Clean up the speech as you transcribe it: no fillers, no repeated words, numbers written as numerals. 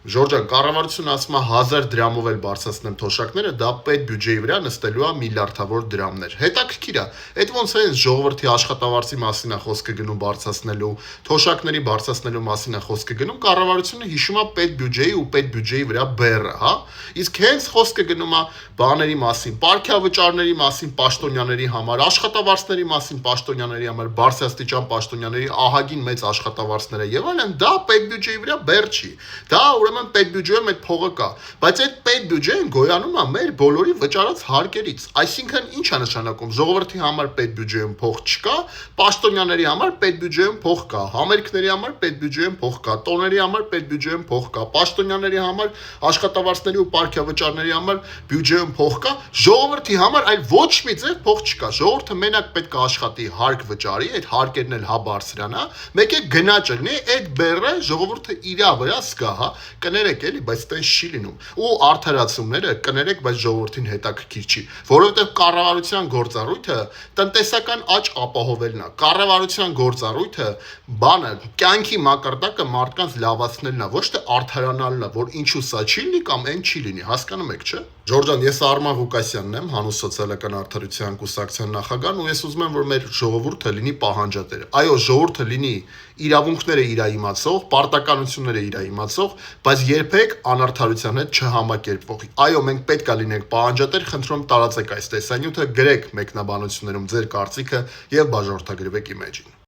Ժորջան, կառավարությունը ասում է 1000 դրամով էլ բարձրացնեմ թոշակները, դա պետ բյուջեի վրա նստելու է միլիարդավոր դրամներ։ Հետաքրքիր է, այդ ոնց է ժողովրդի աշխատավարձի մասին է խոսքը գնում բարձրացնելու, թոշակների բարձրացնելու մասին է խոսքը գնում, կառավարությունը հիշում է պետ բյուջեի ու պետ բյուջեի վրա բեռը, հա։ Իսկ հենց խոսքը գնում է բաների մասին, պարգևավճարների մասին պաշտոնյաների համար, աշխատավարձների մասին պաշտոնյաների համար, բարձրաստիճան պաշտոնյաների ահագին մեծ աշխատավարձները եւ այլն, դա պետ բյուջեի վրա բեռ չի։ Դա ուրեմն պետ բյուջեում այդ փողը կա, բայց այդ պետ բյուջեն գոյանում է մեր բոլորի վճարած հարկերից։ Այսինքն ի՞նչ է նշանակում, ժողովրդի համար պետ բյուջեում փող չկա, պաշտոնյաների համար պետ բյուջեում փող կա, համերգների համար պետ բյուջեում փող կա, տոների համար պետ բյուջեում փող կա, պաշտոնյաների համար, աշխատավարձների ու պարգևավճարների համար բյուջեում փող կա, ժողովրդի համար այլ ոչ մի ձև փող չկա։ Ժողովուրդը մենակ պետք է աշխատի, հարկ վճարի, այդ հարկերն էլ հա բարձրանա, մեկ է գնաճ լինի, այդ բեռը ժողովուրդը իր վրա զգա, հա, կներեք էլի, բայց տենց չի լինում։ Ու արդարացումները կներեք, բայց ժողովրդին հետաքրքիր չի, որովհետև կառավարության գործառույթը տնտեսական աճ ապահովելն է։ Կառավարության գործառույթը բանը կյանքի մակարդակը մարդկանց լավացնելն է, ոչ թե արդարանալն է, որ ինչու սա չի լինի կամ այն չի լինի, հասկանում եք, չէ՞։ Ժորջան, ես Արման Ղուկասյանն եմ, Հանուս սոցիալական արդարության կուսակցության նախագահն ու ես ուզում եմ, որ մեր ժողովուրդը լինի պահանջատեր։ Այո, ժողովուրդը լինի իրավունքները իր իմացող, պարտականությունները իր իմացող, բայց երբեք անարդարության հետ չհամակերպվող։ Այո, մենք պետք է լինենք պահանջատեր, խնդրում տարածեք այս տեսանյութը, գրեք մեկնաբանություններում ձեր կարծիքը եւ բաժանորդագրվեք իմեջին։